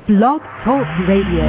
Blog Talk Radio.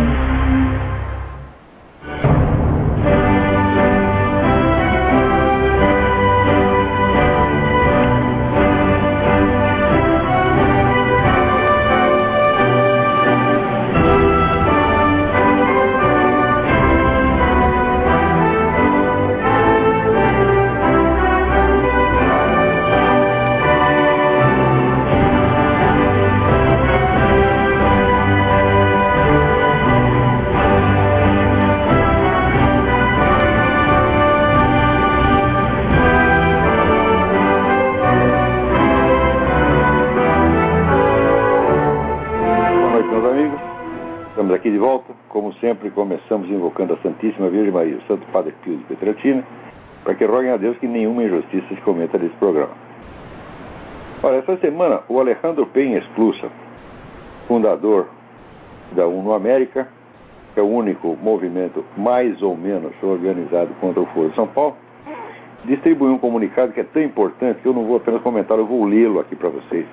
Aqui de volta, como sempre, começamos invocando a Santíssima Virgem Maria, o Santo Padre Pio de Pietrelcina, para que roguem a Deus que nenhuma injustiça se cometa nesse programa. Olha, essa semana o Alejandro Penha Esclusa, fundador da UNO América, que é o único movimento mais ou menos organizado contra o Foro de São Paulo, distribuiu um comunicado que é tão importante que eu não vou apenas comentar, eu vou lê-lo aqui para vocês,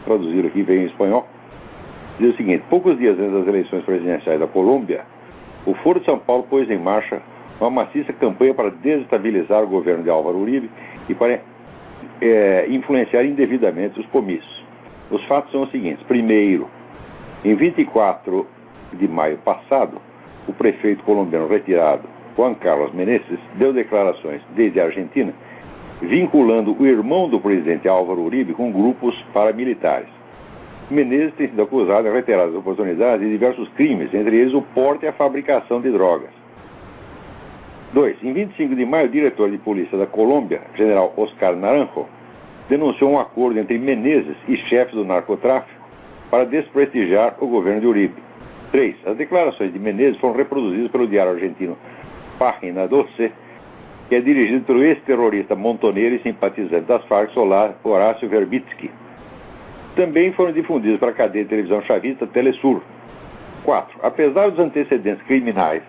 traduzir aqui, veio em espanhol. Diz o seguinte: poucos dias antes das eleições presidenciais da Colômbia, o Foro de São Paulo pôs em marcha uma maciça campanha para desestabilizar o governo de Álvaro Uribe e para influenciar indevidamente os comícios. Os fatos são os seguintes. Primeiro, em 24 de maio passado, o prefeito colombiano retirado, Juan Carlos Meneses, deu declarações desde a Argentina, vinculando o irmão do presidente Álvaro Uribe com grupos paramilitares. Menezes tem sido acusado em reiteradas oportunidades de diversos crimes, entre eles o porte e a fabricação de drogas. 2. Em 25 de maio, o diretor de polícia da Colômbia, general Oscar Naranjo, denunciou um acordo entre Menezes e chefes do narcotráfico para desprestigiar o governo de Uribe. 3. As declarações de Menezes foram reproduzidas pelo diário argentino Página 12, que é dirigido pelo ex-terrorista montoneiro e simpatizante das Farc, Horácio Verbitsky. Também foram difundidos para a cadeia de televisão chavista Telesur. 4. Apesar dos antecedentes criminais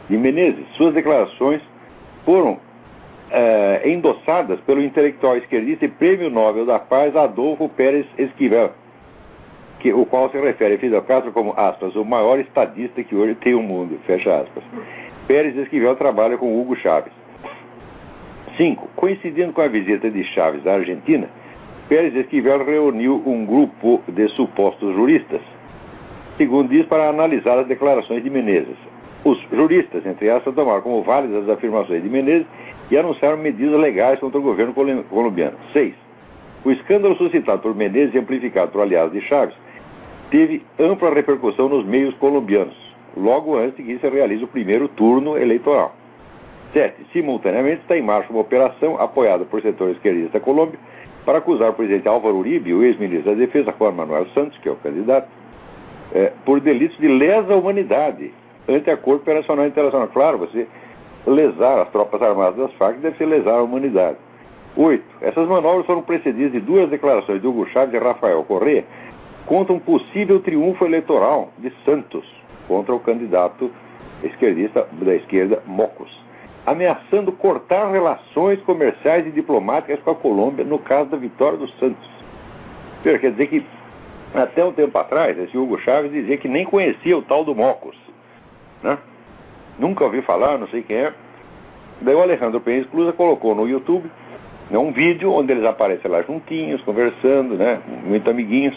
de Menezes, suas declarações foram endossadas pelo intelectual esquerdista e prêmio Nobel da Paz Adolfo Pérez Esquivel, o qual se refere a Fidel Castro como, aspas, o maior estadista que hoje tem o mundo, fecha aspas. Pérez Esquivel trabalha com Hugo Chávez. 5. Coincidindo com a visita de Chávez à Argentina, Pérez Esquivel reuniu um grupo de supostos juristas, segundo diz, para analisar as declarações de Menezes. Os juristas, entre aspas, tomaram como válidas as afirmações de Menezes e anunciaram medidas legais contra o governo colombiano. 6. O escândalo suscitado por Menezes e amplificado por aliados de Chávez teve ampla repercussão nos meios colombianos, logo antes de que se realize o primeiro turno eleitoral. 7. Simultaneamente está em marcha uma operação apoiada por setores esquerdistas da Colômbia para acusar o presidente Álvaro Uribe, o ex-ministro da Defesa, Juan Manuel Santos, que é o candidato, por delitos de lesa humanidade ante a Corte Operacional Internacional. Claro, você lesar as tropas armadas das Farc deve ser lesar a humanidade. 8. Essas manobras foram precedidas de duas declarações de Hugo Chávez e Rafael Correa contra um possível triunfo eleitoral de Santos contra o candidato esquerdista da esquerda, Mocos, ameaçando cortar relações comerciais e diplomáticas com a Colômbia no caso da vitória dos Santos. Quer dizer que, até um tempo atrás, esse Hugo Chávez dizia que nem conhecia o tal do Mocos, né? Nunca ouvi falar, não sei quem é. Daí o Alejandro Penha Esclusa colocou no YouTube um vídeo onde eles aparecem lá juntinhos, conversando, né? Muito amiguinhos.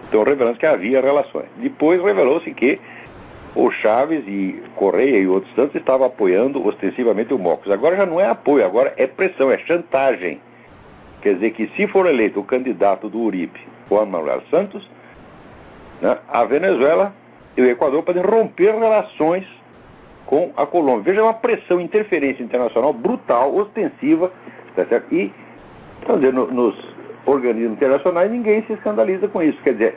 Então revelando que havia relações. Depois revelou-se que o Chávez e Correia e outros tantos estavam apoiando ostensivamente o Mocos. Agora já não é apoio, agora é pressão, é chantagem. Quer dizer que se for eleito o candidato do Uribe, Juan Manuel Santos, né, a Venezuela e o Equador podem romper relações com a Colômbia. Veja, uma pressão, interferência internacional brutal, ostensiva, tá certo? E, quer dizer, nos organismos internacionais ninguém se escandaliza com isso. Quer dizer,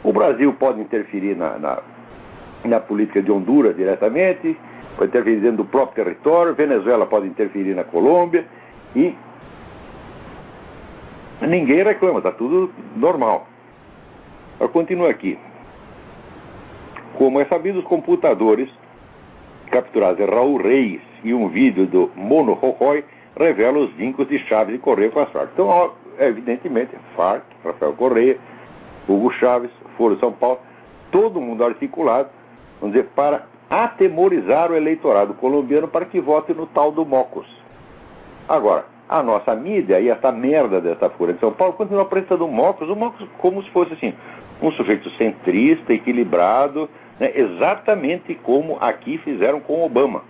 o Brasil pode interferir na política de Honduras diretamente, pode interferir dentro do próprio território, Venezuela pode interferir na Colômbia, e ninguém reclama, está tudo normal. Eu continuo aqui. Como é sabido, os computadores capturados de Raul Reis e um vídeo do Mono Jojoy revelam os vínculos de Chávez e Correia com as Farc. Então, evidentemente, Farc, Rafael Correia, Hugo Chávez, Foro de São Paulo, todo mundo articulado, vamos dizer, para atemorizar o eleitorado colombiano para que vote no tal do Mocos. Agora, a nossa mídia e essa merda dessa Folha de São Paulo continua apresentando o Mocos como se fosse assim, um sujeito centrista, equilibrado, né, exatamente como aqui fizeram com Obama.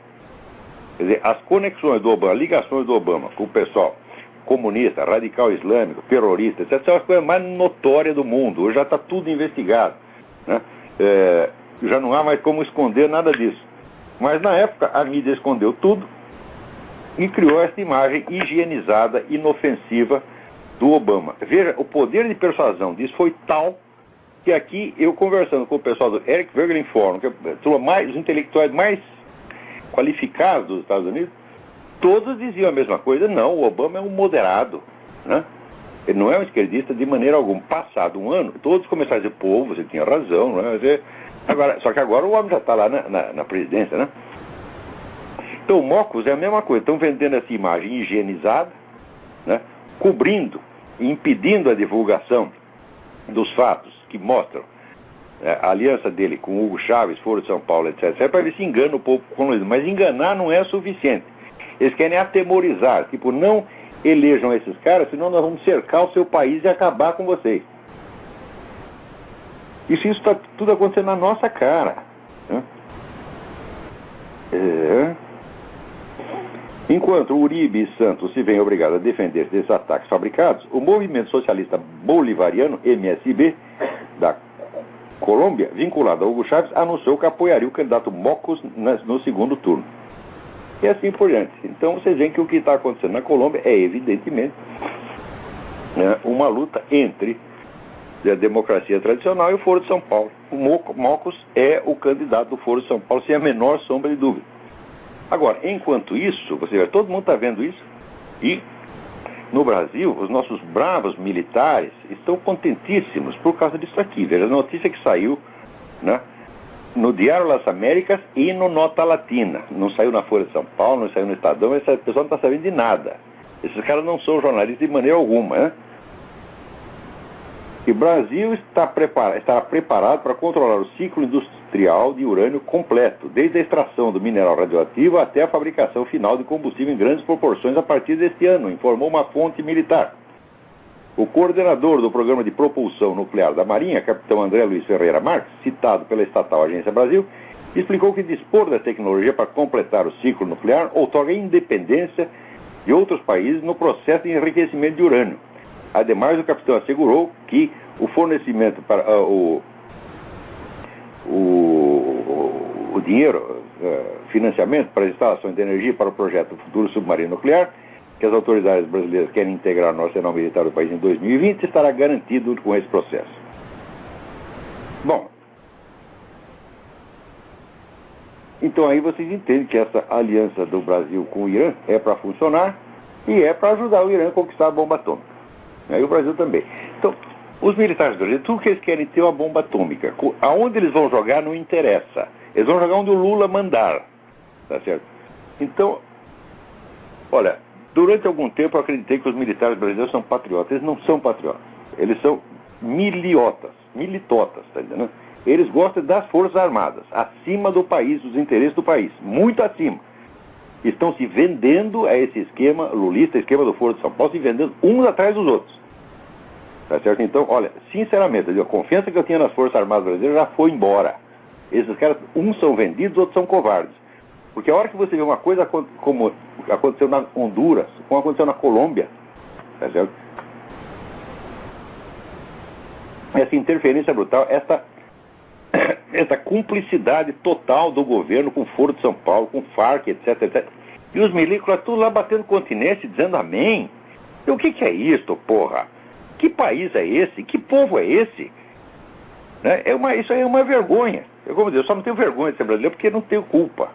Quer dizer, as conexões do Obama, ligações do Obama com o pessoal comunista, radical islâmico, terrorista, etc., são as coisas mais notórias do mundo. Hoje já está tudo investigado, né? Já não há mais como esconder nada disso. Mas na época a mídia escondeu tudo e criou essa imagem higienizada, inofensiva do Obama. Veja, o poder de persuasão disso foi tal que aqui eu conversando com o pessoal do Eric Voegelin Forum, que é os intelectuais mais qualificados dos Estados Unidos, todos diziam a mesma coisa. Não, o Obama é um moderado, né? Ele não é um esquerdista de maneira alguma. Passado um ano, todos começaram a dizer, pô, você tinha razão, né? Agora, só que agora o homem já está lá na presidência, né? Então o Mocos é a mesma coisa, estão vendendo essa imagem higienizada, né? Cobrindo, impedindo a divulgação dos fatos que mostram a aliança dele com Hugo Chávez, Foro de São Paulo, etc., para ver se engana o povo colonido. Mas enganar não é suficiente. Eles querem atemorizar, tipo, não elejam esses caras, senão nós vamos cercar o seu país e acabar com vocês. Isso está tudo acontecendo na nossa cara, né? Enquanto Uribe e Santos se veem obrigados a defender desses ataques fabricados, o Movimento Socialista Bolivariano, MSB, da Colômbia, vinculado a Hugo Chávez, anunciou que apoiaria o candidato Mocos no segundo turno. E assim por diante. Então vocês veem que o que está acontecendo na Colômbia é, evidentemente, uma luta entre a democracia tradicional e o Foro de São Paulo. O Mocos é o candidato do Foro de São Paulo, sem a menor sombra de dúvida. Agora, enquanto isso, você vê, todo mundo está vendo isso, e no Brasil, os nossos bravos militares estão contentíssimos por causa disso aqui. Veja a notícia que saiu, né, no Diário das Américas e no Nota Latina. Não saiu na Folha de São Paulo, não saiu no Estadão, essa pessoa não está sabendo de nada. Esses caras não são jornalistas de maneira alguma, né? E o Brasil estará preparado para controlar o ciclo industrial de urânio completo, desde a extração do mineral radioativo até a fabricação final de combustível em grandes proporções a partir deste ano, informou uma fonte militar. O coordenador do Programa de Propulsão Nuclear da Marinha, capitão André Luiz Ferreira Marques, citado pela estatal Agência Brasil, explicou que dispor da tecnologia para completar o ciclo nuclear outorga independência de outros países no processo de enriquecimento de urânio. Ademais, o capitão assegurou que o fornecimento para o dinheiro, financiamento para as instalações de energia para o projeto Futuro Submarino Nuclear, que as autoridades brasileiras querem integrar no arsenal militar do país em 2020, estará garantido com esse processo. Bom, então aí vocês entendem que essa aliança do Brasil com o Irã é para funcionar e é para ajudar o Irã a conquistar a bomba atômica. Aí o Brasil também. Então, os militares brasileiros, tudo que eles querem ter uma bomba atômica. Aonde eles vão jogar não interessa. Eles vão jogar onde o Lula mandar. Tá certo? Então, olha, durante algum tempo eu acreditei que os militares brasileiros são patriotas. Eles não são patriotas. Eles são militotas, tá entendendo? Eles gostam das Forças Armadas, acima do país, dos interesses do país, muito acima. Estão se vendendo a esse esquema lulista, esquema do Foro de São Paulo, se vendendo uns atrás dos outros. Tá certo? Então, olha, sinceramente, a confiança que eu tinha nas Forças Armadas brasileiras já foi embora. Esses caras, uns são vendidos, outros são covardes. Porque a hora que você vê uma coisa como aconteceu na Honduras, como aconteceu na Colômbia, tá certo? Essa interferência brutal, essa cumplicidade total do governo com o Foro de São Paulo, com o FARC, etc, etc. E os milicos tudo lá batendo continência, dizendo amém. E o que é isso, porra? Que país é esse? Que povo é esse? Né? Isso aí é uma vergonha. Eu só não tenho vergonha de ser brasileiro porque não tenho culpa.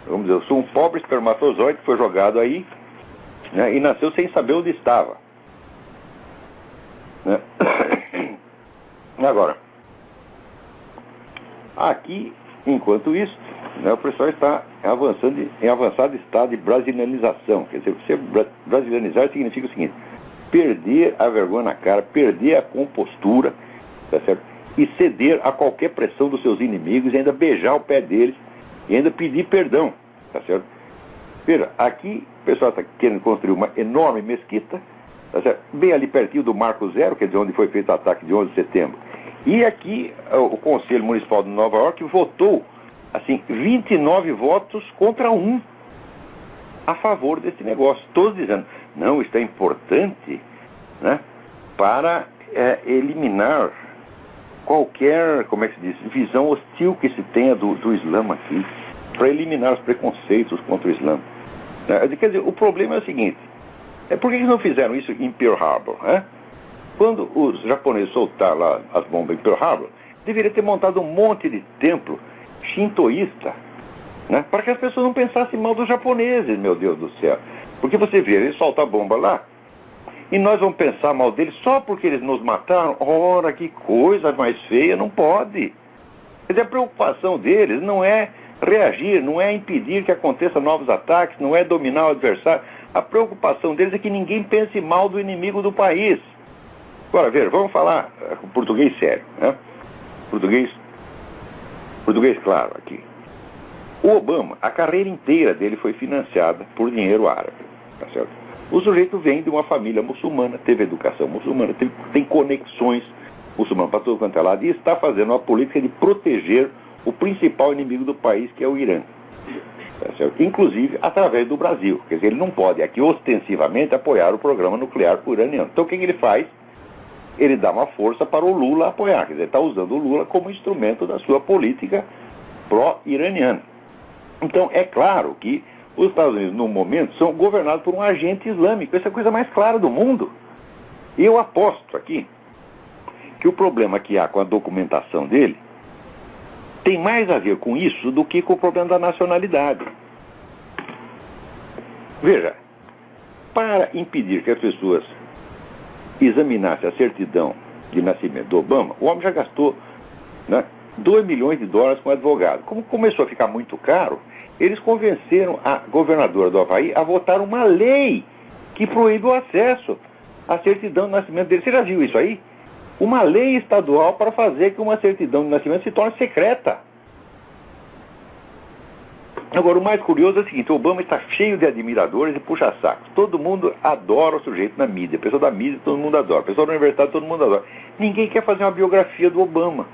Vamos dizer, eu sou um pobre espermatozoide que foi jogado aí, né, e nasceu sem saber onde estava. Né? Agora, aqui, enquanto isso, né, o pessoal está avançando em avançado estado de brasilianização. Quer dizer, você brasilianizar significa o seguinte: perder a vergonha na cara, perder a compostura, tá certo? e ceder a qualquer pressão dos seus inimigos, e ainda beijar o pé deles, e ainda pedir perdão, tá certo? Veja, aqui o pessoal está querendo construir uma enorme mesquita, tá certo? Bem ali pertinho do Marco Zero, quer dizer, onde foi feito o ataque de 11 de setembro. E aqui o Conselho Municipal de Nova York votou, assim, 29 votos contra 1 a favor desse negócio. Todos dizendo, não, isso é importante, né, para eliminar qualquer, como é que se diz, visão hostil que se tenha do Islã aqui, para eliminar os preconceitos contra o Islã. Quer dizer, o problema é o seguinte, por que eles não fizeram isso em Pearl Harbor? Quando os japoneses soltaram lá as bombas em Pearl Harbor, deveria ter montado um monte de templo shintoísta, né, para que as pessoas não pensassem mal dos japoneses, meu Deus do céu. Porque você vê, eles soltam a bomba lá, e nós vamos pensar mal deles só porque eles nos mataram? Ora, que coisa mais feia, não pode. Quer dizer, a preocupação deles não é reagir, não é impedir que aconteçam novos ataques, não é dominar o adversário. A preocupação deles é que ninguém pense mal do inimigo do país. Agora, veja, vamos falar com português sério, né? Português claro aqui. O Obama, a carreira inteira dele foi financiada por dinheiro árabe, tá certo? O sujeito vem de uma família muçulmana, teve educação muçulmana, tem conexões muçulmanas para todo quanto é lado, e está fazendo uma política de proteger o principal inimigo do país, que é o Irã. Tá certo? Inclusive através do Brasil. Quer dizer, ele não pode aqui ostensivamente apoiar o programa nuclear iraniano. Então o que ele faz? Ele dá uma força para o Lula apoiar. Quer dizer, ele está usando o Lula como instrumento da sua política pró-iraniana. Então é claro que os Estados Unidos, no momento, são governados por um agente islâmico. Essa é a coisa mais clara do mundo. E eu aposto aqui que o problema que há com a documentação dele tem mais a ver com isso do que com o problema da nacionalidade. Veja, para impedir que as pessoas examinassem a certidão de nascimento do Obama, o homem já gastou, né, $2 milhões com advogado. Como começou a ficar muito caro, eles convenceram a governadora do Havaí a votar uma lei que proíbe o acesso à certidão de nascimento dele. Você já viu isso aí? Uma lei estadual para fazer que uma certidão de nascimento se torne secreta. Agora, o mais curioso é o seguinte, o Obama está cheio de admiradores e puxa-sacos. Todo mundo adora o sujeito na mídia. A pessoa da mídia, todo mundo adora. A pessoa da universidade, todo mundo adora. Ninguém quer fazer uma biografia do Obama.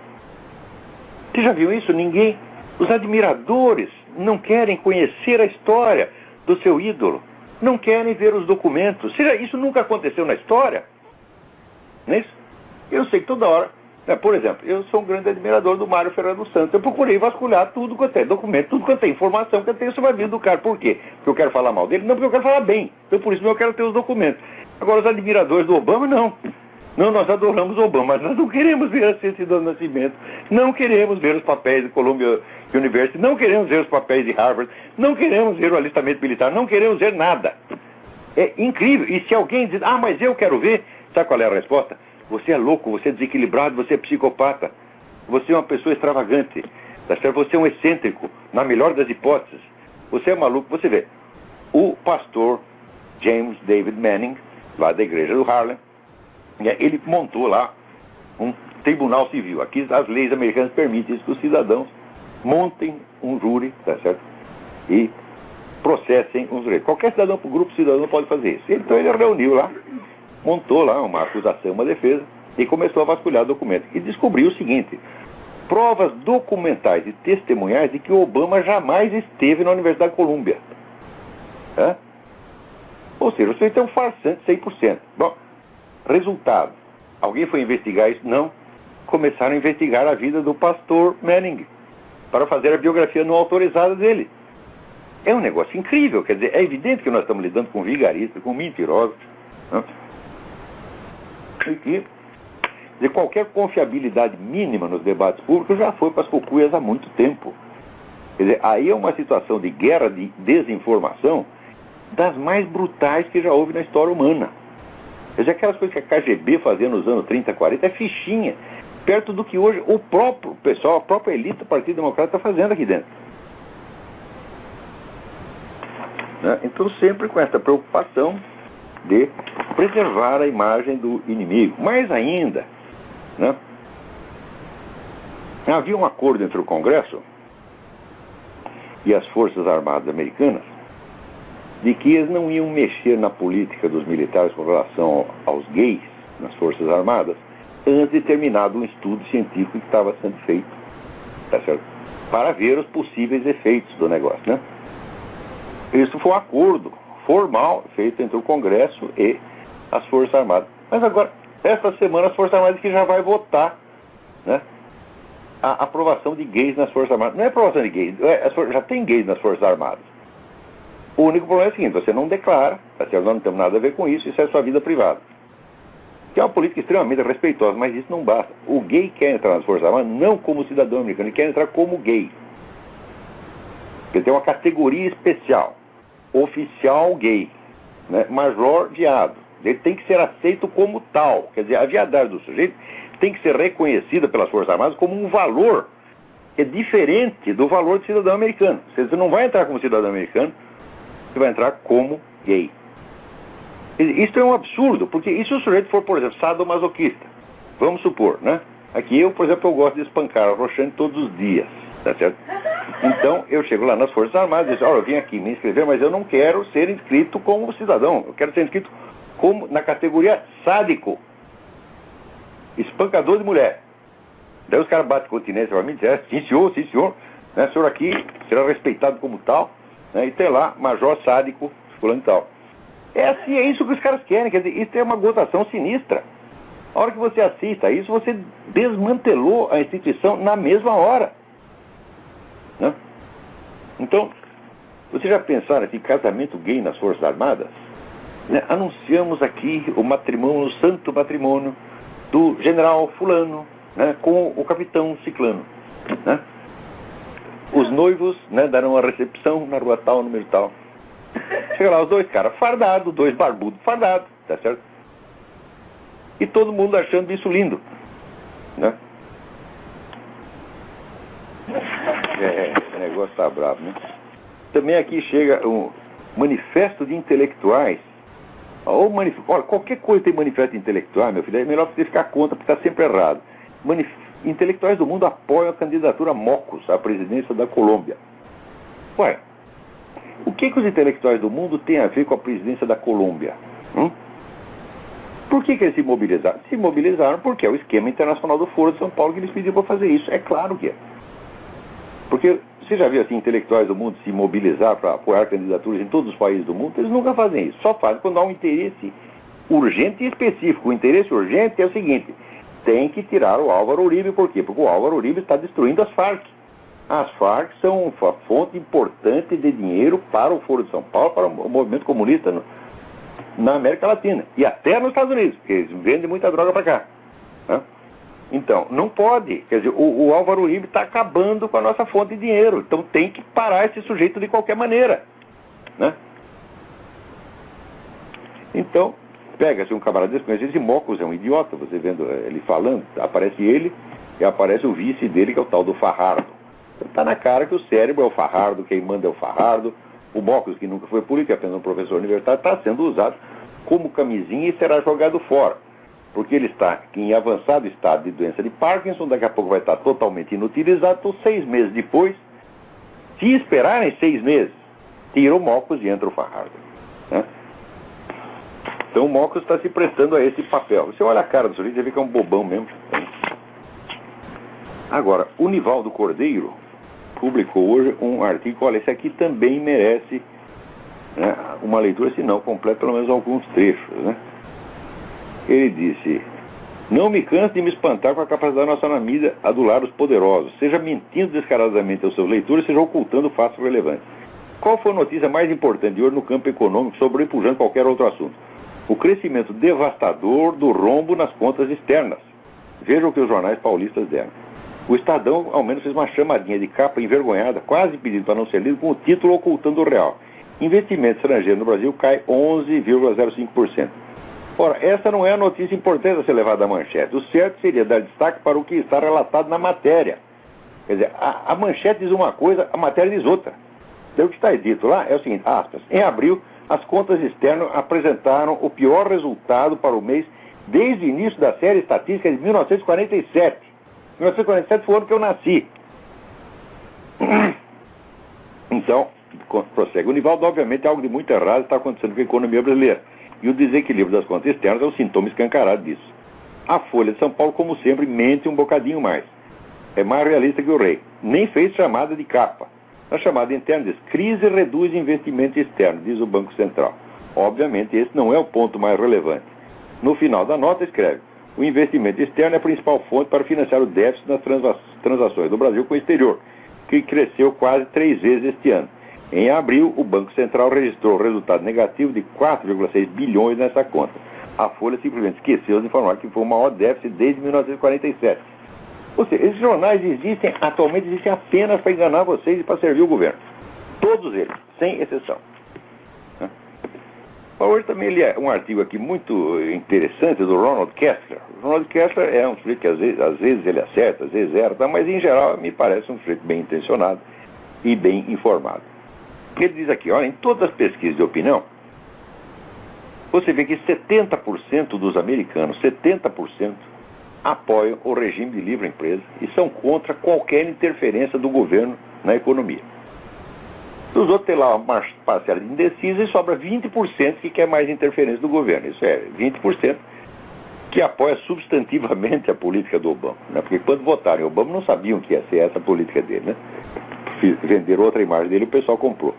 Você já viu isso? Ninguém. Os admiradores não querem conhecer a história do seu ídolo. Não querem ver os documentos. Isso nunca aconteceu na história. Não é isso? Eu sei que toda hora, né, por exemplo, eu sou um grande admirador do Mário Ferreira dos Santos. Eu procurei vasculhar tudo quanto é documento, tudo quanto é informação que eu tenho sobre a vida do cara. Por quê? Porque eu quero falar mal dele? Não, porque eu quero falar bem. Então por isso eu quero ter os documentos. Agora os admiradores do Obama, não. Não, nós adoramos o Obama, mas nós não queremos ver a certidão de nascimento. Não queremos ver os papéis de Columbia University. Não queremos ver os papéis de Harvard. Não queremos ver o alistamento militar. Não queremos ver nada. É incrível. E se alguém diz, mas eu quero ver, sabe qual é a resposta? Você é louco, você é desequilibrado, você é psicopata. Você é uma pessoa extravagante. Tá certo? Você é um excêntrico, na melhor das hipóteses. Você é maluco. Você vê, o pastor James David Manning, lá da igreja do Harlem, ele montou lá um tribunal civil. Aqui as leis americanas permitem que os cidadãos montem um júri, tá certo? E processem os direitos. Qualquer cidadão, grupo cidadão pode fazer isso. Então ele reuniu lá, montou lá uma acusação, uma defesa, e começou a vasculhar documentos. E descobriu o seguinte, provas documentais e testemunhais de que o Obama jamais esteve na Universidade de Colômbia. Ou seja, você tem um farsante 100%. Bom, resultado, alguém foi investigar isso? Não. Começaram a investigar a vida do pastor Manning, para fazer a biografia não autorizada dele. É um negócio incrível, quer dizer, é evidente que nós estamos lidando com vigaristas, com mentirosos, né? E que de qualquer confiabilidade mínima nos debates públicos já foi para as cucuias há muito tempo. Quer dizer, aí é uma situação de guerra de desinformação das mais brutais que já houve na história humana. Quer dizer, aquelas coisas que a KGB fazia nos anos 30, 40 é fichinha, perto do que hoje o próprio pessoal, a própria elite do Partido Democrata está fazendo aqui dentro. Né? Então sempre com essa preocupação de preservar a imagem do inimigo. Mais ainda, né? Havia um acordo entre o Congresso e as Forças Armadas americanas de que eles não iam mexer na política dos militares com relação aos gays nas Forças Armadas antes de terminado um estudo científico que estava sendo feito, tá certo? Para ver os possíveis efeitos do negócio, né? Isso foi um acordo formal feito entre o Congresso e as Forças Armadas. Mas agora, esta semana, as Forças Armadas que já vai votar, né, a aprovação de gays nas Forças Armadas. Não é aprovação de gays, já tem gays nas Forças Armadas. O único problema é o seguinte: você não declara, tá certo? Nós não temos nada a ver com isso, isso é sua vida privada. Que é uma política extremamente respeitosa, mas isso não basta. O gay quer entrar nas Forças Armadas não como cidadão americano, ele quer entrar como gay. Ele tem uma categoria especial, oficial gay, né? Major viado. Ele tem que ser aceito como tal. Quer dizer, a viadagem do sujeito tem que ser reconhecida pelas Forças Armadas como um valor que é diferente do valor de cidadão americano. Você não vai entrar como cidadão americano, você vai entrar como gay. Isso é um absurdo, porque e se o sujeito for, por exemplo, sadomasoquista? Vamos supor, né? Aqui eu, por exemplo, eu gosto de espancar a Roxane todos os dias, tá certo? Então, eu chego lá nas Forças Armadas e digo: olha, eu vim aqui me inscrever, mas eu não quero ser inscrito como cidadão. Eu quero ser inscrito como na categoria sádico, espancador de mulher. Daí os caras batem continência para mim e dizem: sim senhor, né, o senhor aqui será respeitado como tal, né, e tem lá, major sádico, fulano e tal. É assim, é isso que os caras querem, quer dizer, isso é uma gozação sinistra. A hora que você assista isso, você desmantelou a instituição na mesma hora, né? Então, vocês já pensaram em casamento gay nas Forças Armadas? Né? Anunciamos aqui o matrimônio, o santo matrimônio do general fulano, né, com o capitão ciclano, né? Os noivos, né, darão a recepção na rua tal, número tal. Chega lá os dois caras fardados, dois barbudos fardados, tá certo? E todo mundo achando isso lindo, né? Esse negócio tá bravo, né? Também aqui chega um manifesto de intelectuais. Olha, qualquer coisa tem manifesto de intelectuais, meu filho, é melhor você ficar contra, porque está sempre errado. Intelectuais do mundo apoiam a candidatura Mocos à presidência da Colômbia. Ué, o que os intelectuais do mundo têm a ver com a presidência da Colômbia? Por que eles se mobilizaram? Se mobilizaram porque é o esquema internacional do Foro de São Paulo que eles pediram para fazer isso. É claro que é. Porque você já viu assim, intelectuais do mundo se mobilizar para apoiar candidaturas em todos os países do mundo? Eles nunca fazem isso. Só fazem quando há um interesse urgente e específico. O interesse urgente é o seguinte: tem que tirar o Álvaro Uribe. Por quê? Porque o Álvaro Uribe está destruindo as Farc. As Farc são uma fonte importante de dinheiro para o Foro de São Paulo, para o movimento comunista na América Latina. E até nos Estados Unidos, porque eles vendem muita droga para cá, né? Então, não pode. Quer dizer, o Álvaro Uribe está acabando com a nossa fonte de dinheiro. Então tem que parar esse sujeito de qualquer maneira, né? Então, pega-se um camarada desconhecido, esse Mocos é um idiota, você vendo ele falando, aparece ele e aparece o vice dele, que é o tal do Fajardo. Então está na cara que o cérebro é o Fajardo, quem manda é o Fajardo. O Mocos, que nunca foi político, é apenas um professor universitário, está sendo usado como camisinha e será jogado fora. Porque ele está em avançado estado de doença de Parkinson, daqui a pouco vai estar totalmente inutilizado, então 6 meses depois, se esperarem 6 meses, tira o Mocos e entra o Fajardo, né? Então o Mocos está se prestando a esse papel. Você olha a cara do sujeito, você vê que é um bobão mesmo. Agora, o Nivaldo Cordeiro publicou hoje um artigo. Olha, esse aqui também merece, né, uma leitura, se não completa, pelo menos alguns trechos, né? Ele disse: não me canso de me espantar com a capacidade nacional da mídia adular os poderosos, seja mentindo descaradamente aos seus leitores, seja ocultando fatos relevantes. Qual foi a notícia mais importante de hoje no campo econômico, sobrepujando qualquer outro assunto? O crescimento devastador do rombo nas contas externas. Veja o que os jornais paulistas deram. O Estadão, ao menos, fez uma chamadinha de capa envergonhada, quase pedindo para não ser lido, com o título ocultando o real. Investimento estrangeiro no Brasil cai 11,05%. Ora, essa não é a notícia importante a ser levada à manchete. O certo seria dar destaque para o que está relatado na matéria. Quer dizer, a manchete diz uma coisa, a matéria diz outra. Então, o que está dito lá é o seguinte, aspas: em abril, as contas externas apresentaram o pior resultado para o mês desde o início da série estatística de 1947. 1947 foi o ano que eu nasci. Então, prossegue. O Nivaldo, obviamente, algo de muito errado está acontecendo com a economia brasileira. E o desequilíbrio das contas externas é um sintoma escancarado disso. A Folha de São Paulo, como sempre, mente um bocadinho mais. É mais realista que o rei. Nem fez chamada de capa. Na chamada interna diz: crise reduz investimento externo, diz o Banco Central. Obviamente, esse não é o ponto mais relevante. No final da nota, escreve: o investimento externo é a principal fonte para financiar o déficit nas transações do Brasil com o exterior, que cresceu quase 3 vezes este ano. Em abril, o Banco Central registrou resultado negativo de 4,6 bilhões nessa conta. A Folha simplesmente esqueceu de informar que foi o maior déficit desde 1947. Ou seja, esses jornais atualmente existem apenas para enganar vocês e para servir o governo. Todos eles, sem exceção. Hoje também ele é um artigo aqui muito interessante do Ronald Kessler. O Ronald Kessler é um sujeito que às vezes ele acerta, às vezes erra, mas em geral me parece um sujeito bem intencionado e bem informado. Ele diz aqui, olha, em todas as pesquisas de opinião, você vê que 70% dos americanos, 70%, apoiam o regime de livre empresa e são contra qualquer interferência do governo na economia. Os outros têm lá uma parcela de indecisa e sobra 20% que quer mais interferência do governo. Isso é, 20% que apoia substantivamente a política do Obama. Né? Porque quando votaram em Obama não sabiam que ia ser essa a política dele. Né? Venderam outra imagem dele e o pessoal comprou.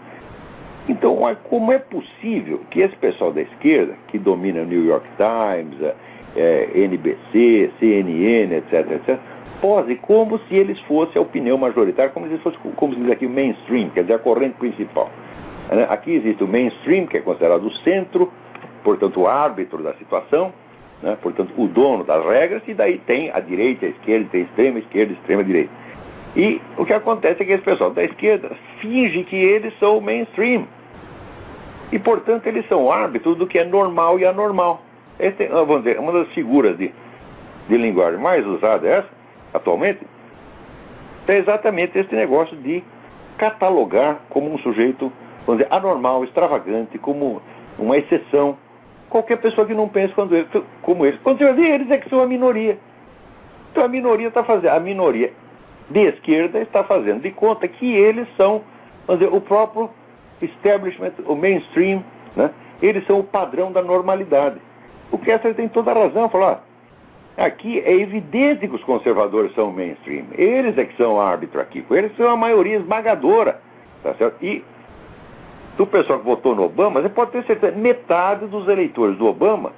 Então, como é possível que esse pessoal da esquerda, que domina o New York Times, NBC, CNN, etc., pose como se eles fossem a opinião majoritária, como se eles fossem, como se diz aqui, o mainstream, quer dizer, a corrente principal. Aqui existe o mainstream, que é considerado o centro, portanto, o árbitro da situação, né? Portanto, o dono das regras, e daí tem a direita, a esquerda, tem a extrema direita. E o que acontece é que esse pessoal da esquerda finge que eles são o mainstream. E, portanto, eles são árbitros do que é normal e anormal. Vamos dizer, uma das figuras de linguagem mais usada atualmente, é exatamente esse negócio de catalogar como um sujeito, vamos dizer, anormal, extravagante, como uma exceção, qualquer pessoa que não pense como eles. Quando você vai ver, eles é que são a minoria. Então a minoria de esquerda está fazendo de conta que eles são, vamos dizer, o próprio establishment, o mainstream, né? Eles são o padrão da normalidade. O Kessler tem toda a razão, falar. Aqui é evidente que os conservadores são o mainstream. Eles é que são o árbitro aqui. Eles são a maioria esmagadora. Tá certo? E do pessoal que votou no Obama, você pode ter certeza, metade dos eleitores do Obama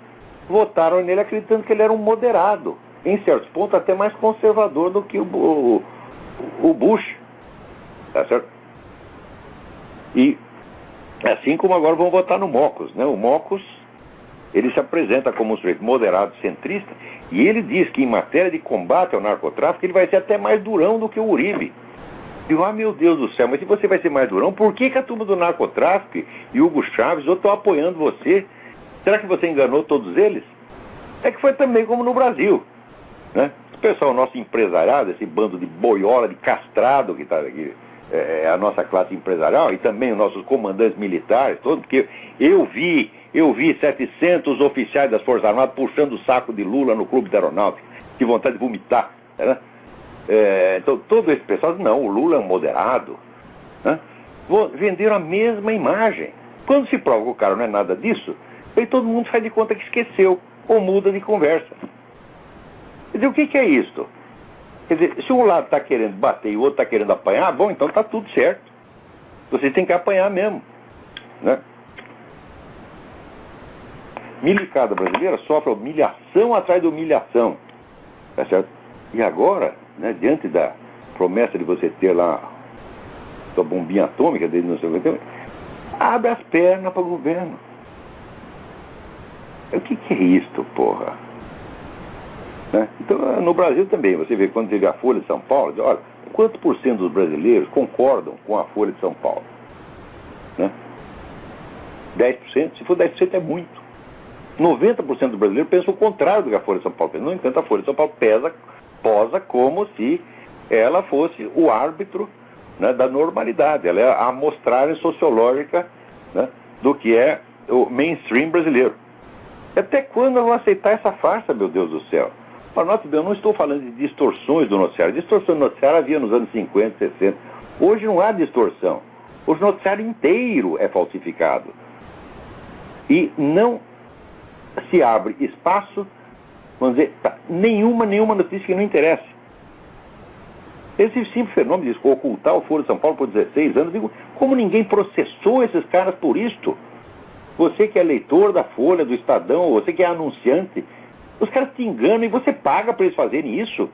votaram nele acreditando que ele era um moderado. Em certos pontos, até mais conservador do que o Bush. Tá certo? E assim como agora vão votar no Mocos, né? O Mocos, ele se apresenta como um sujeito moderado, centrista, e ele diz que em matéria de combate ao narcotráfico ele vai ser até mais durão do que o Uribe. E eu, meu Deus do céu, mas se você vai ser mais durão, por que a turma do narcotráfico e Hugo Chávez outros estão apoiando você? Será que você enganou todos eles? É que foi também como no Brasil, né? O pessoal, nosso empresariado, esse bando de boiola, de castrado que está aqui, a nossa classe empresarial, e também os nossos comandantes militares, todos, porque eu vi 700 oficiais das Forças Armadas puxando o saco de Lula no Clube da Aeronáutica, de vontade de vomitar, né? Então, todo esse pessoal diz, não, o Lula é um moderado, né? Venderam a mesma imagem. Quando se prova que o cara não é nada disso, aí todo mundo faz de conta que esqueceu, ou muda de conversa. Quer dizer, o que é isso? Quer dizer, se um lado está querendo bater e o outro está querendo apanhar, bom, então está tudo certo. Você tem que apanhar mesmo, né? Milicada brasileira sofre humilhação atrás de humilhação, tá certo? E agora, né, diante da promessa de você ter lá sua bombinha atômica desde não sei o que, abre as pernas para o governo. O que é isto, porra? Né? Então, no Brasil também, você vê, quando teve a Folha de São Paulo, diz, olha, quanto por cento dos brasileiros concordam com a Folha de São Paulo? Né? 10%? Se for 10% é muito. 90% dos brasileiros pensam o contrário do que a Folha de São Paulo pensa. No entanto, a Folha de São Paulo posa como se ela fosse o árbitro, né, da normalidade. Ela é a amostragem sociológica, né, do que é o mainstream brasileiro. Até quando eu vou aceitar essa farsa, meu Deus do céu? Ora, nota bem, eu não estou falando de distorções do noticiário. Distorção do noticiário havia nos anos 50, 60. Hoje não há distorção. Hoje o noticiário inteiro é falsificado. E não se abre espaço, vamos dizer, nenhuma notícia que não interesse. Esse simples fenômeno de ocultar o Foro de São Paulo por 16 anos, digo, como ninguém processou esses caras por isto? Você que é leitor da Folha, do Estadão, você que é anunciante, os caras te enganam e você paga para eles fazerem isso.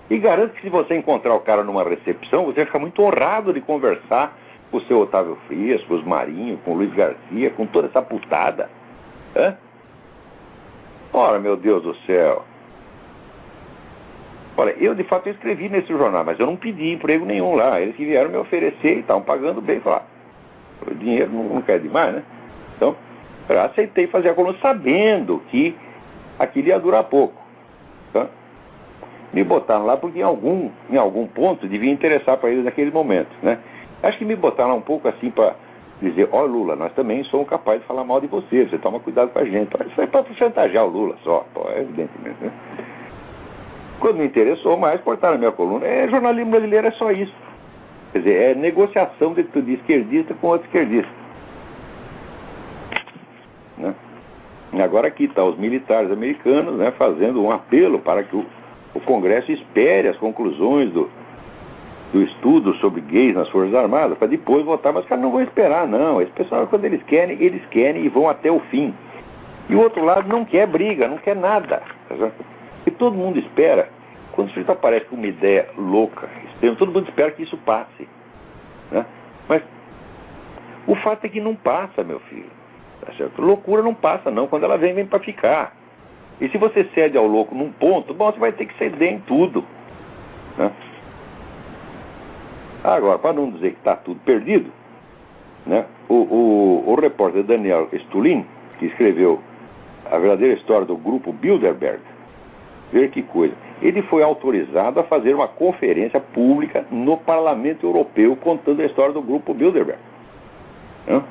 E garanto que se você encontrar o cara numa recepção, você vai ficar muito honrado de conversar com o seu Otávio Frias, com os Marinho, com o Luiz Garcia, com toda essa putada. Hã? Ora, meu Deus do céu. Olha, eu de fato escrevi nesse jornal, mas eu não pedi emprego nenhum lá. Eles que vieram me oferecer e estavam pagando bem. Falar, o dinheiro não quer demais, né? Então, eu aceitei fazer a coluna sabendo que aquilo ia durar pouco. Tá? Me botaram lá porque em algum ponto devia interessar para eles naquele momento, né? Acho que me botaram lá um pouco assim para dizer, ó Lula, nós também somos capazes de falar mal de você toma cuidado com a gente. Isso é para chantagear o Lula só, evidentemente, né? Quando me interessou mais, cortaram a minha coluna. Jornalismo brasileiro é só isso. Quer dizer, é negociação de esquerdista com outro esquerdista. Né? E agora aqui está os militares americanos, né, fazendo um apelo para que o Congresso espere as conclusões do estudo sobre gays nas Forças Armadas, para depois votar. Mas os caras não vão esperar, não. Esse pessoal, quando eles querem e vão até o fim. E o outro lado não quer briga, não quer nada. E todo mundo espera, quando o sujeito aparece com uma ideia louca, extrema, todo mundo espera que isso passe. Né? Mas o fato é que não passa, meu filho. Tá certo? Loucura não passa, não. Quando ela vem para ficar. E se você cede ao louco num ponto, bom, você vai ter que ceder em tudo. Né? Agora, para não dizer que está tudo perdido, né, o repórter Daniel Stulin, que escreveu a verdadeira história do grupo Bilderberg, ver que coisa, ele foi autorizado a fazer uma conferência pública no Parlamento Europeu contando a história do grupo Bilderberg. Né?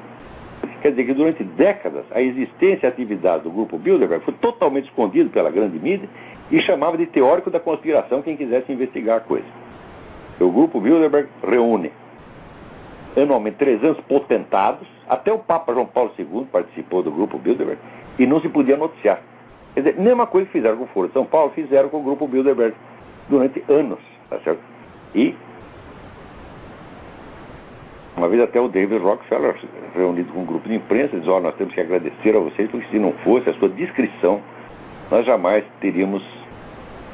Quer dizer que durante décadas a existência e a atividade do grupo Bilderberg foi totalmente escondido pela grande mídia e chamava de teórico da conspiração quem quisesse investigar a coisa. O grupo Bilderberg reúne anualmente 300 potentados, até o Papa João Paulo II participou do grupo Bilderberg, e não se podia noticiar. Quer dizer, mesma coisa que fizeram com o Foro de São Paulo, fizeram com o grupo Bilderberg durante anos, tá certo? E uma vez até o David Rockefeller, reunido com um grupo de imprensa, diz, nós temos que agradecer a vocês, porque se não fosse a sua discrição, nós jamais teríamos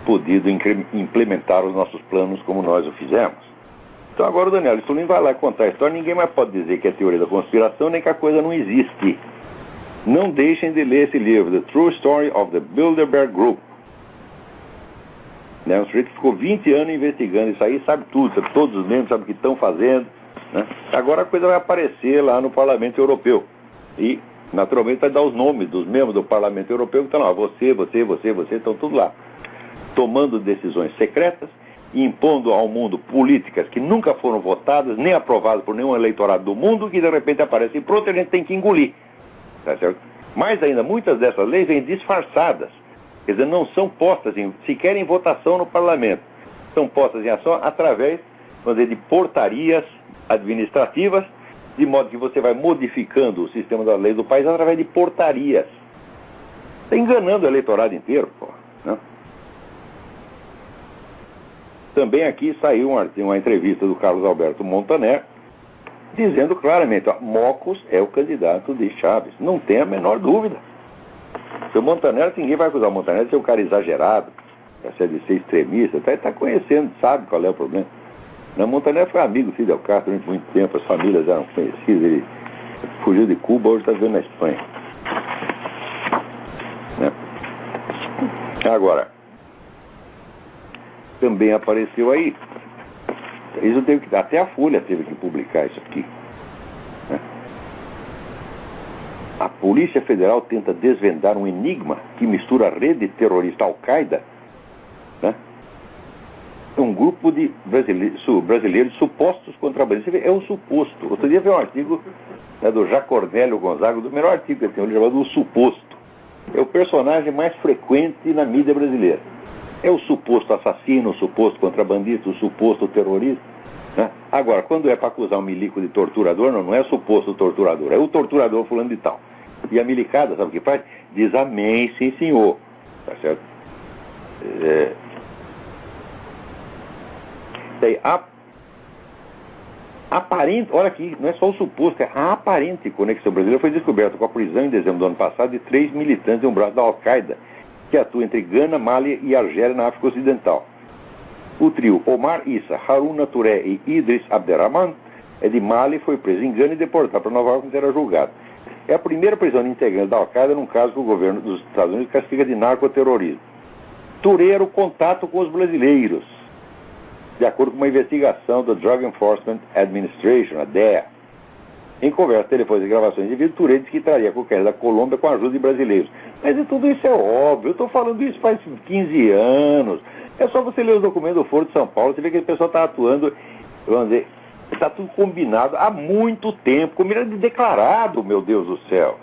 podido implementar os nossos planos como nós o fizemos. Então agora o Daniel Stulin vai lá contar a história, ninguém mais pode dizer que é teoria da conspiração, nem que a coisa não existe. Não deixem de ler esse livro, The True Story of the Bilderberg Group. Né? Um sujeito que ficou 20 anos investigando isso aí, sabe tudo, sabe todos os membros, sabe o que estão fazendo. Né? Agora a coisa vai aparecer lá no Parlamento Europeu. E, naturalmente, vai dar os nomes dos membros do Parlamento Europeu que estão lá. Você, estão tudo lá. Tomando decisões secretas e impondo ao mundo políticas que nunca foram votadas, nem aprovadas por nenhum eleitorado do mundo, que de repente aparecem pronto e a gente tem que engolir. Tá certo? Mais ainda, muitas dessas leis vêm disfarçadas. Quer dizer, não são postas sequer em votação no parlamento. São postas em ação através, vamos dizer, de portarias administrativas, de modo que você vai modificando o sistema da lei do país através de portarias. Está enganando o eleitorado inteiro, pô. Né? Também aqui saiu uma entrevista do Carlos Alberto Montaner, dizendo claramente, Mocos é o candidato de Chaves. Não tem a menor dúvida. O Montaner, ninguém vai acusar o Montaner de ser um cara exagerado, de ser extremista, ele está conhecendo, sabe qual é o problema. O Montaner foi amigo do Fidel Castro durante muito tempo, as famílias eram conhecidas, ele fugiu de Cuba, hoje está vivendo na Espanha. Né? Agora, também apareceu aí, isso até a Folha teve que publicar isso aqui. Né? A Polícia Federal tenta desvendar um enigma que mistura a rede terrorista Al-Qaeda, né? Um grupo de brasileiros supostos contrabandistas. É um suposto. Outro dia veio um artigo, né, do Jacornélio Gonzaga, do melhor artigo que ele tem, chamado O Suposto. é o personagem mais frequente na mídia brasileira. É o suposto assassino, o suposto contrabandista, o suposto terrorista. Né? Agora, quando é para acusar um milico de torturador, não é suposto torturador, é o torturador fulano de tal. E a milicada, sabe o que faz? Diz amém, sim senhor. Tá certo? Daí, aparente, olha aqui, não é só o suposto, é a aparente conexão brasileira foi descoberta com a prisão em dezembro do ano passado de 3 militantes de um braço da Al-Qaeda que atua entre Gana, Mali e Argélia na África Ocidental. O trio Omar Issa, Haruna Touré e Idris Abderrahman é de Mali, foi preso em Gana e deportado para Nova York, onde era julgado. É a primeira prisão de integrante da Al-Qaeda num caso que o governo dos Estados Unidos castiga de narcoterrorismo. Touré era o contato com os brasileiros, de acordo com uma investigação da Drug Enforcement Administration, a DEA. Em conversa telefônica e gravações de vídeo, Touré disse que traria a cocaína da Colômbia com a ajuda de brasileiros. Mas tudo isso é óbvio, eu estou falando isso faz 15 anos. É só você ler os documentos do Foro de São Paulo, você vê que esse pessoal está atuando, vamos dizer, está tudo combinado há muito tempo, combinado e declarado, meu Deus do céu.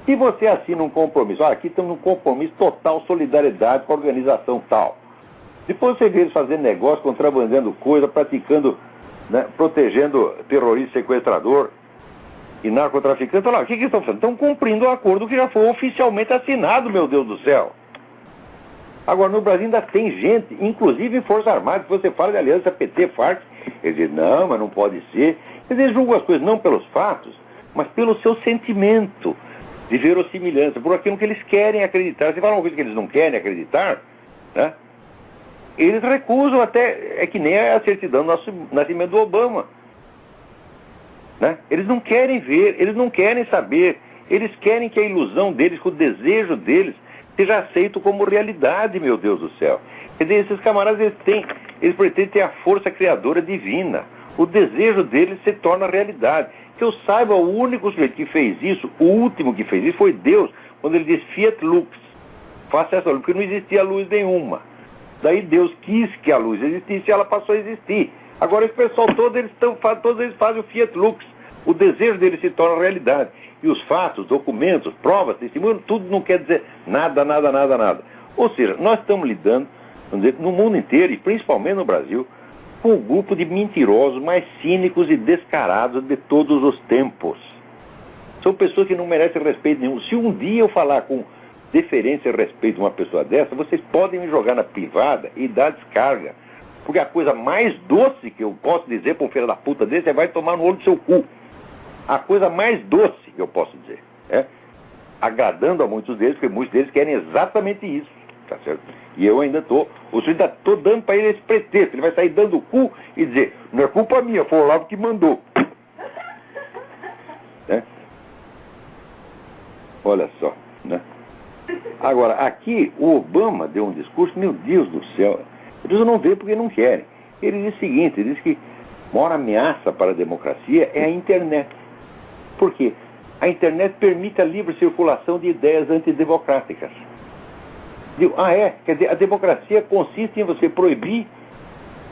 E você assina um compromisso, aqui estamos num compromisso total, solidariedade com a organização tal. Depois você vê eles fazendo negócio, contrabandeando coisa, praticando, né, protegendo terrorista, sequestrador e narcotraficante. Olha lá, o que eles estão fazendo? Estão cumprindo o acordo que já foi oficialmente assinado, meu Deus do céu. Agora, no Brasil ainda tem gente, inclusive em Forças Armadas, que você fala de aliança PT, Farc, eles dizem, não, mas não pode ser. Eles julgam as coisas não pelos fatos, mas pelo seu sentimento de verossimilhança, por aquilo que eles querem acreditar. Se falam uma coisa que eles não querem acreditar, né? Eles recusam até, é que nem a certidão do nascimento do Obama. Né? Eles não querem ver, eles não querem saber, eles querem que a ilusão deles, que o desejo deles, seja aceito como realidade, meu Deus do céu. Quer dizer, esses camaradas, eles pretendem ter a força criadora divina. O desejo deles se torna realidade. Que eu saiba, o único sujeito que fez isso, o último que fez isso, foi Deus, quando ele diz Fiat Lux, faça essa luz, porque não existia luz nenhuma. Daí Deus quis que a luz existisse e ela passou a existir. Agora esse pessoal todos eles fazem o Fiat Lux. O desejo deles se torna realidade. E os fatos, documentos, provas, testemunhos, tudo não quer dizer nada. Ou seja, nós estamos lidando, vamos dizer, no mundo inteiro, e principalmente no Brasil, com o grupo de mentirosos mais cínicos e descarados de todos os tempos. São pessoas que não merecem respeito nenhum. Se um dia eu falar com deferência e respeito de uma pessoa dessa, vocês podem me jogar na privada e dar descarga. Porque a coisa mais doce que eu posso dizer para um filho da puta desse é vai tomar no olho do seu cu. A coisa mais doce que eu posso dizer. Agradando a muitos deles, porque muitos deles querem exatamente isso. Tá certo? E eu ainda estou dando para ele esse pretexto. Ele vai sair dando o cu e dizer, não é culpa minha, foi o Olavo que mandou. Olha só, né? Agora, aqui o Obama deu um discurso, meu Deus do céu, eles não veem porque não querem. Ele diz o seguinte, ele diz que a maior ameaça para a democracia é a internet. Por quê? A internet permite a livre circulação de ideias antidemocráticas. Digo, quer dizer, a democracia consiste em você proibir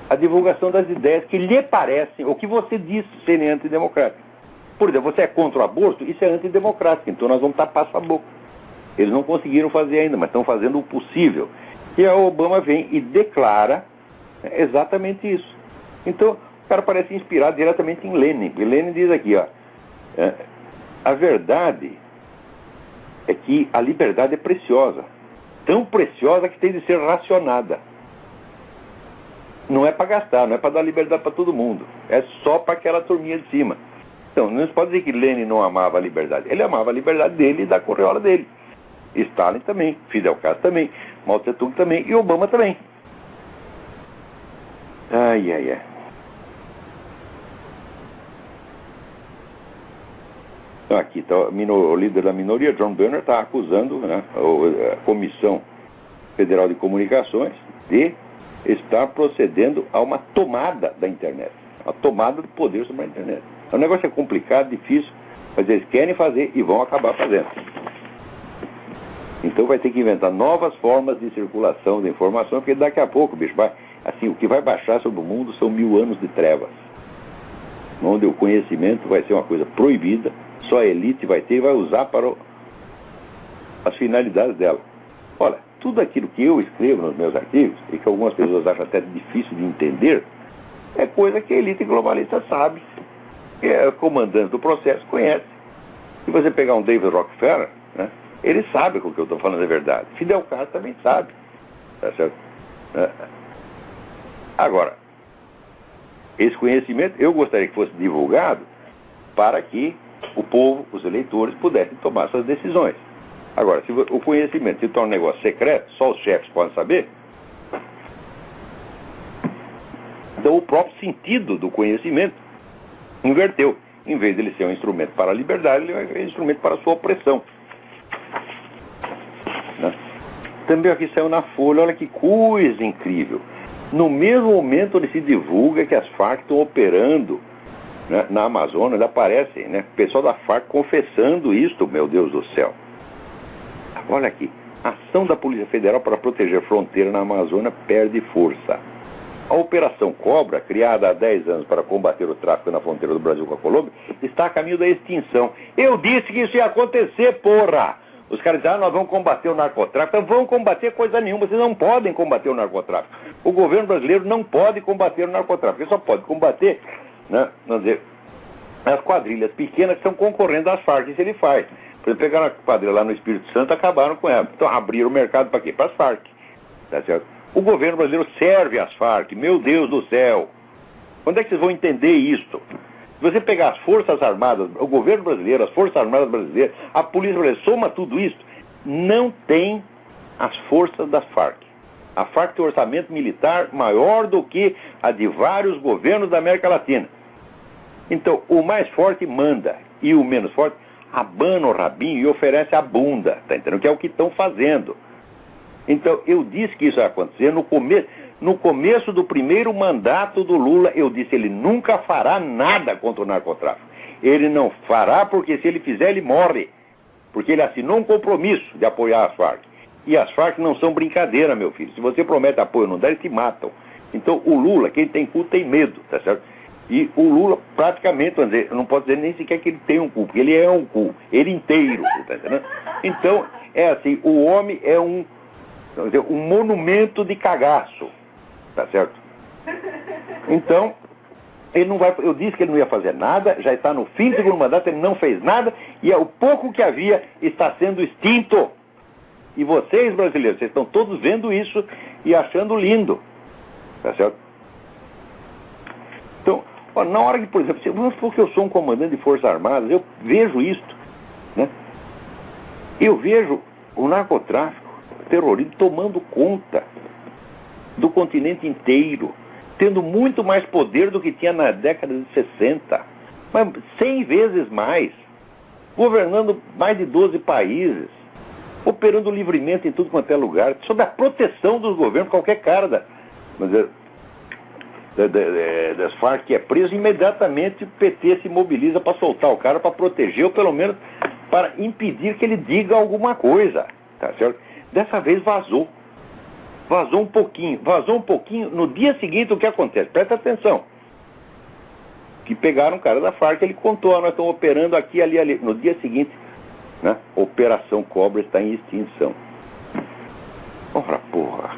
a divulgação das ideias que lhe parecem, ou que você diz serem antidemocráticas. Por exemplo, você é contra o aborto, isso é antidemocrático, então nós vamos tapar sua boca. Eles não conseguiram fazer ainda, mas estão fazendo o possível. E a Obama vem e declara exatamente isso. Então, o cara parece inspirado diretamente em Lenin. Porque Lenin diz aqui, a verdade é que a liberdade é preciosa. Tão preciosa que tem de ser racionada. Não é para gastar, não é para dar liberdade para todo mundo. É só para aquela turminha de cima. Então, não se pode dizer que Lenin não amava a liberdade. Ele amava a liberdade dele e da correola dele. Stalin também, Fidel Castro também, Mao Tse-tung também e Obama também. Ai. Aqui está o líder da minoria, John Boehner, está acusando, né, a Comissão Federal de Comunicações de estar procedendo a uma tomada da internet, a tomada do poder sobre a internet. O negócio é complicado, difícil, mas eles querem fazer e vão acabar fazendo. Então vai ter que inventar novas formas de circulação de informação, porque daqui a pouco, bicho, o que vai baixar sobre o mundo são 1000 anos de trevas, onde o conhecimento vai ser uma coisa proibida, só a elite vai ter e vai usar as finalidades dela. Olha, tudo aquilo que eu escrevo nos meus artigos, e que algumas pessoas acham até difícil de entender, é coisa que a elite globalista sabe, que é comandante do processo, conhece. Se você pegar um David Rockefeller, né, ele sabe que o que eu estou falando é verdade. Fidel Castro também sabe. Tá certo? Agora, esse conhecimento eu gostaria que fosse divulgado para que o povo, os eleitores, pudessem tomar suas decisões. Agora, se o conhecimento se torna um negócio secreto, só os chefes podem saber, então o próprio sentido do conhecimento inverteu. Em vez de ele ser um instrumento para a liberdade, ele é um instrumento para a sua opressão. Né? Também aqui saiu na Folha, olha que coisa incrível. No mesmo momento onde se divulga que as Farc estão operando, né, na Amazônia, aparece, né, o pessoal da Farc confessando isto, meu Deus do céu. Olha aqui, ação da Polícia Federal para proteger fronteira na Amazônia perde força. A Operação Cobra, criada há 10 anos para combater o tráfico na fronteira do Brasil com a Colômbia, está a caminho da extinção. Eu disse que isso ia acontecer, porra! Os caras dizem, nós vamos combater o narcotráfico. Então vão combater coisa nenhuma, vocês não podem combater o narcotráfico. O governo brasileiro não pode combater o narcotráfico, ele só pode combater, né, vamos dizer, as quadrilhas pequenas que estão concorrendo às Farc, isso ele faz. Por exemplo, pegaram a quadrilha lá no Espírito Santo e acabaram com ela. Então abriram o mercado para quê? Para as Farc. Tá certo? O governo brasileiro serve às Farc, meu Deus do céu. Quando é que vocês vão entender isso? Se você pegar as Forças Armadas, o governo brasileiro, as Forças Armadas brasileiras, a Polícia Brasileira, soma tudo isso, não tem as forças das Farc. A Farc tem um orçamento militar maior do que a de vários governos da América Latina. Então, o mais forte manda e o menos forte abana o rabinho e oferece a bunda, tá entendendo? Que é o que estão fazendo. Então, eu disse que isso ia acontecer no começo do primeiro mandato do Lula. Eu disse, ele nunca fará nada contra o narcotráfico. Ele não fará porque se ele fizer, ele morre. Porque ele assinou um compromisso de apoiar as Farc. E as Farc não são brincadeira, meu filho. Se você promete apoio não dá, eles te matam. Então, o Lula, quem tem cu tem medo, tá certo? E o Lula, praticamente, vamos dizer, eu não posso dizer nem sequer que ele tem um cu, porque ele é um cu, ele inteiro, tá entendendo? Então, é assim, o homem é um monumento de cagaço, tá certo? Então, ele não vai, eu disse que ele não ia fazer nada, já está no fim do segundo mandato, ele não fez nada, e o pouco que havia está sendo extinto. E vocês, brasileiros, vocês estão todos vendo isso e achando lindo, tá certo? Então, na hora que, por exemplo, vamos supor que eu sou um comandante de Forças Armadas, eu vejo isto, né? Eu vejo o narcotráfico, o terrorismo tomando conta do continente inteiro, tendo muito mais poder do que tinha na década de 60, mas 100 vezes mais, governando mais de 12 países, operando livremente em tudo quanto é lugar, sob a proteção dos governos, qualquer cara das Farc que é preso, imediatamente o PT se mobiliza para soltar o cara, para proteger, ou pelo menos para impedir que ele diga alguma coisa, tá certo? Dessa vez vazou um pouquinho, no dia seguinte o que acontece? Presta atenção, que pegaram um cara da Farc, ele contou, nós estamos operando aqui, ali, no dia seguinte, né, Operação Cobra está em extinção. Ora, porra,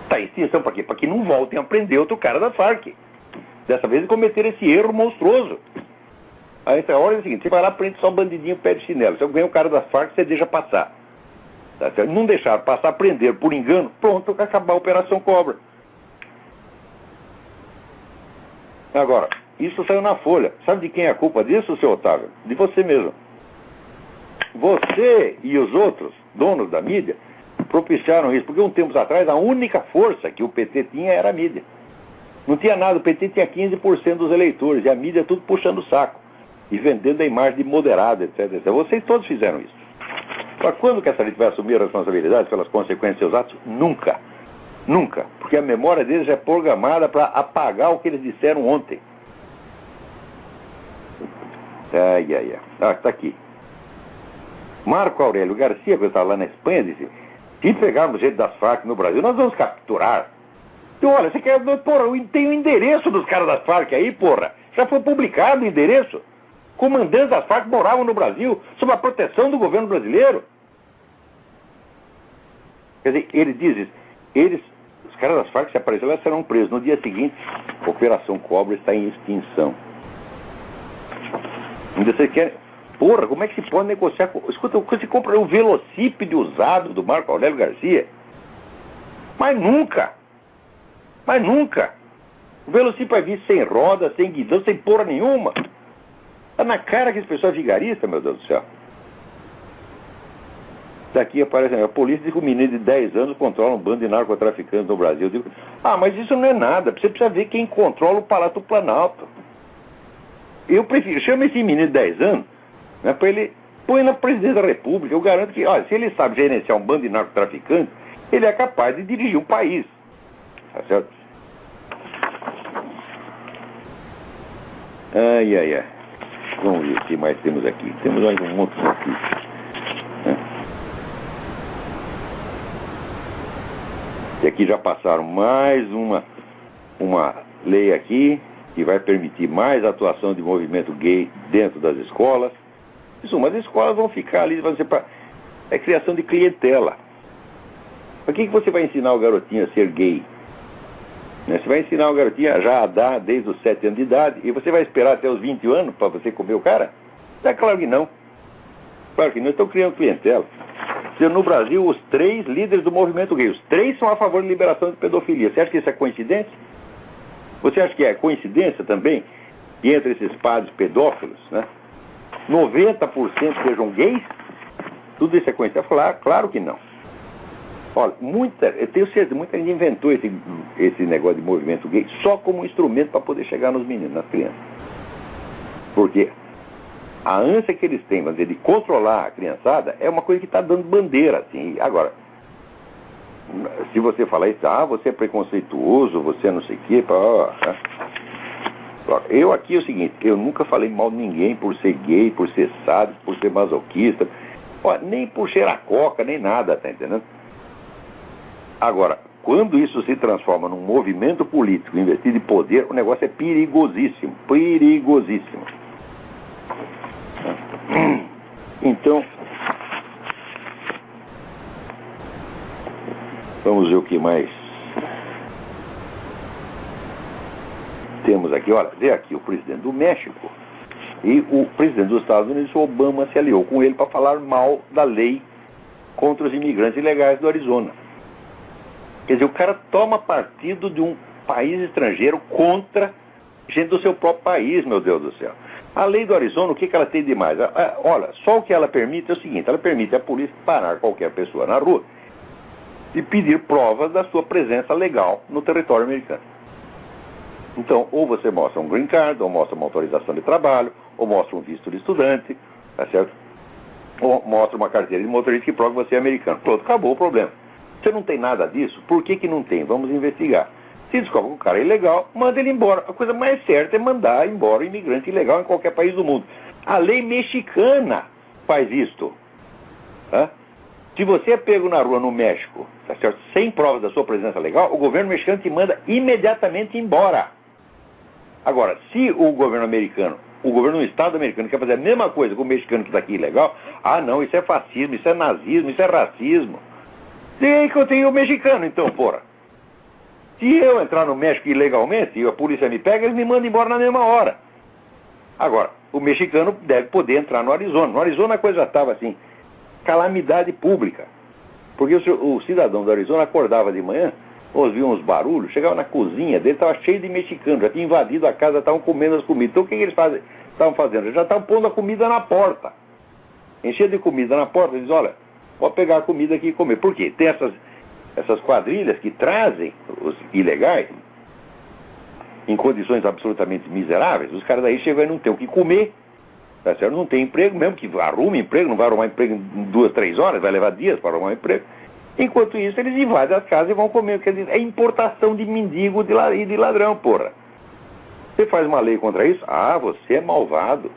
está em extinção para quê? Para que não voltem a prender outro cara da Farc. Dessa vez cometeram esse erro monstruoso. Aí a hora é o seguinte, você vai lá, prende só um bandidinho, pé de chinelo. Se eu ganhar o cara da Farc, você deixa passar. Tá certo? Não deixar passar, prender por engano, pronto, vai acabar a Operação Cobra. Agora, isso saiu na Folha. Sabe de quem é a culpa disso, seu Otávio? De você mesmo. Você e os outros, donos da mídia, propiciaram isso, porque um tempo atrás a única força que o PT tinha era a mídia. Não tinha nada, o PT tinha 15% dos eleitores, e a mídia tudo puxando o saco, e vendendo a imagem de moderado, etc, etc. Vocês todos fizeram isso. Para quando que essa gente vai assumir a responsabilidade pelas consequências dos seus atos? Nunca. Nunca. Porque a memória deles é programada para apagar o que eles disseram ontem. Ah, está aqui. Marco Aurélio Garcia, que estava lá na Espanha, disse: se pegarmos gente das Farc no Brasil, nós vamos capturar. E olha, você quer, porra, tem o endereço dos caras das Farc aí, porra. Já foi publicado o endereço. comandantes das Farc moravam no Brasil, sob a proteção do governo brasileiro. Quer dizer, ele diz isso. Os caras das Farc, se apareceram lá, serão presos. No dia seguinte, a Operação Cobra está em extinção. Ainda você quer... Porra, como é que se pode negociar com... Escuta, você compra um velocípede usado do Marco Aurélio Garcia. Mas nunca. O velocípede vai vir sem roda, sem guidão, sem porra nenhuma. Tá na cara que esse pessoal é vigarista, meu Deus do céu. Daqui aparece a polícia diz que um menino de 10 anos controla um bando de narcotraficantes no Brasil. Eu digo, mas isso não é nada. Você precisa ver quem controla o Palácio do Planalto. Eu prefiro, chama esse menino de 10 anos, né, para ele põe na presidência da República. Eu garanto que, olha, se ele sabe gerenciar um bando de narcotraficantes, ele é capaz de dirigir um país. Tá certo? Ai. Vamos ver o que mais temos aqui. Temos mais um monte de notícias. E aqui já passaram mais uma lei aqui que vai permitir mais atuação de movimento gay dentro das escolas. Isso, mas as escolas vão ficar ali, vão ser para... É criação de clientela. Para que você vai ensinar o garotinho a ser gay? Né? Você vai ensinar o garotinho já a dar desde os 7 anos de idade e você vai esperar até os 20 anos para você comer o cara? É claro que não. Claro que não, estão criando clientela. No Brasil, os 3 líderes do movimento gay, os 3 são a favor de liberação de pedofilia. Você acha que isso é coincidência? Você acha que é coincidência também que entre esses padres pedófilos, né, 90% sejam gays? Tudo isso é coincidência? Claro que não. Olha, eu tenho certeza, muita gente inventou esse negócio de movimento gay só como instrumento para poder chegar nos meninos, nas crianças. Porque a ânsia que eles têm, vamos dizer, de controlar a criançada é uma coisa que está dando bandeira, assim. Agora, se você falar isso, você é preconceituoso, você não sei o quê, eu aqui é o seguinte, eu nunca falei mal de ninguém por ser gay, por ser sádico, por ser masoquista, nem por cheirar coca, nem nada, tá entendendo? Agora, quando isso se transforma num movimento político investido em poder, o negócio é perigosíssimo. Então, vamos ver o que mais temos aqui. Olha, vê aqui o presidente do México e o presidente dos Estados Unidos, o Obama, se aliou com ele para falar mal da lei contra os imigrantes ilegais do Arizona. Quer dizer, o cara toma partido de um país estrangeiro contra gente do seu próprio país, meu Deus do céu. A lei do Arizona, o que ela tem de mais? Olha, só o que ela permite é o seguinte, ela permite a polícia parar qualquer pessoa na rua e pedir provas da sua presença legal no território americano. Então, ou você mostra um green card, ou mostra uma autorização de trabalho, ou mostra um visto de estudante, tá certo? Ou mostra uma carteira de motorista que prova que você é americano. Pronto, acabou o problema. Você não tem nada disso? Por que não tem? Vamos investigar. Se descobre que o cara é ilegal, manda ele embora. A coisa mais certa é mandar embora o imigrante ilegal em qualquer país do mundo. A lei mexicana faz isto. Tá? Se você é pego na rua no México, tá certo? Sem provas da sua presença legal, o governo mexicano te manda imediatamente embora. Agora, se o governo americano, o governo do Estado americano quer fazer a mesma coisa com o mexicano que está aqui ilegal, não, isso é fascismo, isso é nazismo, isso é racismo. E aí que eu tenho o mexicano, então, porra. Se eu entrar no México ilegalmente e a polícia me pega, eles me mandam embora na mesma hora. Agora, o mexicano deve poder entrar no Arizona. No Arizona a coisa estava assim, calamidade pública. Porque o cidadão do Arizona acordava de manhã, ouvia uns barulhos, chegava na cozinha dele, estava cheio de mexicanos, já tinha invadido a casa, estavam comendo as comidas. Então o que eles estavam fazendo? Eles já estavam pondo a comida na porta. Enchia de comida na porta, eles dizem, olha, pode pegar a comida aqui e comer. Por quê? Tem essas quadrilhas que trazem os ilegais em condições absolutamente miseráveis. Os caras daí chegam e não tem o que comer, tá certo? Não tem emprego, mesmo que arrume emprego, não vai arrumar emprego em 2, 3 horas, vai levar dias para arrumar um emprego. Enquanto isso, eles invadem as casas e vão comer. Quer dizer, é importação de mendigo e de ladrão, porra. Você faz uma lei contra isso? Você é malvado.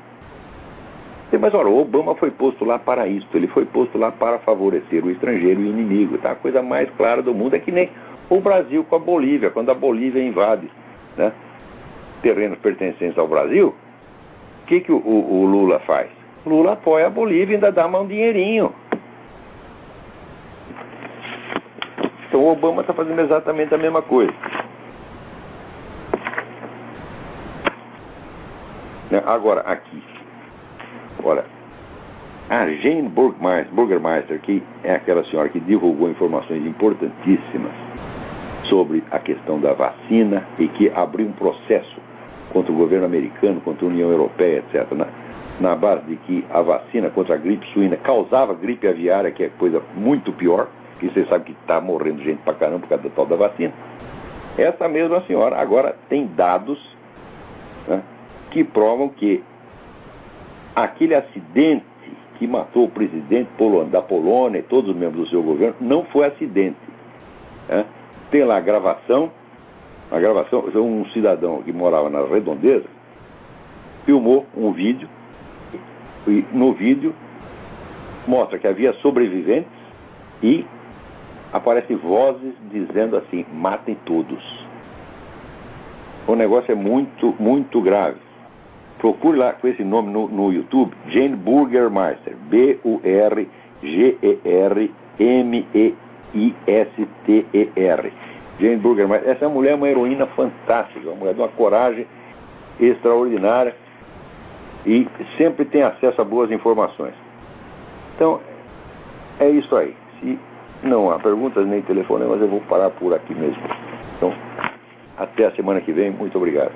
Mas olha, o Obama foi posto lá para isso, ele foi posto lá para favorecer o estrangeiro e o inimigo, tá? A coisa mais clara do mundo é que nem o Brasil com a Bolívia, quando a Bolívia invade, né, terrenos pertencentes ao Brasil, o que o Lula faz? O Lula apoia a Bolívia e ainda dá um dinheirinho. Então o Obama está fazendo exatamente a mesma coisa. Agora, aqui. Olha, a Jane Burgermeister, que é aquela senhora que divulgou informações importantíssimas sobre a questão da vacina e que abriu um processo contra o governo americano, contra a União Europeia, etc., na base de que a vacina contra a gripe suína causava gripe aviária, que é coisa muito pior, que você sabe que está morrendo gente pra caramba por causa da tal da vacina. Essa mesma senhora agora tem dados, né, que provam que aquele acidente que matou o presidente da Polônia e todos os membros do seu governo não foi acidente. Né? Tem lá a gravação, um cidadão que morava na Redondeza filmou um vídeo, e no vídeo mostra que havia sobreviventes e aparecem vozes dizendo assim: matem todos. O negócio é muito, muito grave. Procure lá com esse nome no YouTube, Jane Burgermeister, Burgermeister. Jane Burgermeister. Essa mulher é uma heroína fantástica, uma mulher de uma coragem extraordinária e sempre tem acesso a boas informações. Então, é isso aí. Se não há perguntas nem telefonemas, eu vou parar por aqui mesmo. Então, até a semana que vem. Muito obrigado.